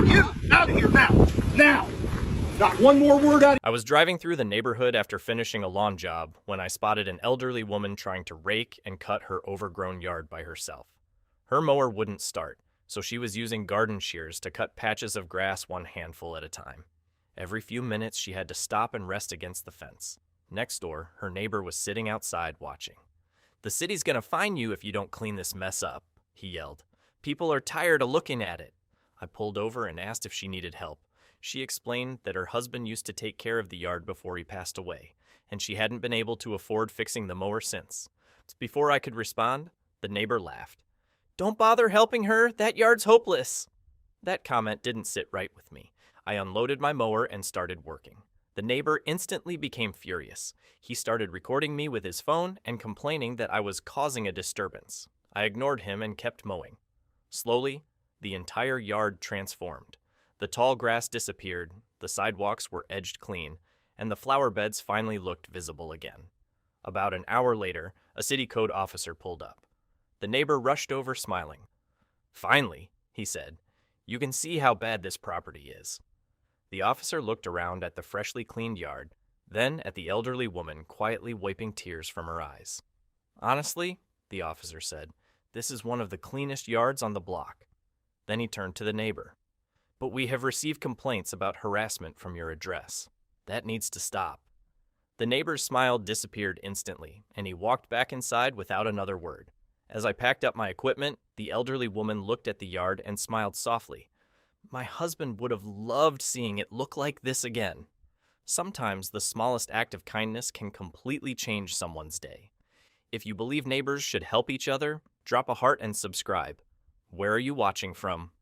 You out of here now! Now! Not one more word out of I was driving through the neighborhood after finishing a lawn job when I spotted an elderly woman trying to rake and cut her overgrown yard by herself. Her mower wouldn't start, so she was using garden shears to cut patches of grass one handful at a time. Every few minutes she had to stop and rest against the fence. Next door, her neighbor was sitting outside watching. "The city's gonna fine you if you don't clean this mess up," he yelled. "People are tired of looking at it." I pulled over and asked if she needed help. She explained that her husband used to take care of the yard before he passed away, and she hadn't been able to afford fixing the mower since. Before I could respond, the neighbor laughed. "Don't bother helping her, that yard's hopeless." That comment didn't sit right with me. I unloaded my mower and started working. The neighbor instantly became furious. He started recording me with his phone and complaining that I was causing a disturbance. I ignored him and kept mowing. Slowly, the entire yard transformed. The tall grass disappeared, the sidewalks were edged clean, and the flower beds finally looked visible again. About an hour later, a city code officer pulled up. The neighbor rushed over smiling. "Finally," he said, "you can see how bad this property is." The officer looked around at the freshly cleaned yard, then at the elderly woman quietly wiping tears from her eyes. "Honestly," the officer said, "this is one of the cleanest yards on the block." Then he turned to the neighbor. "But we have received complaints about harassment from your address. That needs to stop." The neighbor's smile disappeared instantly, and he walked back inside without another word. As I packed up my equipment, the elderly woman looked at the yard and smiled softly. "My husband would have loved seeing it look like this again." Sometimes the smallest act of kindness can completely change someone's day. If you believe neighbors should help each other, drop a heart and subscribe. Where are you watching from?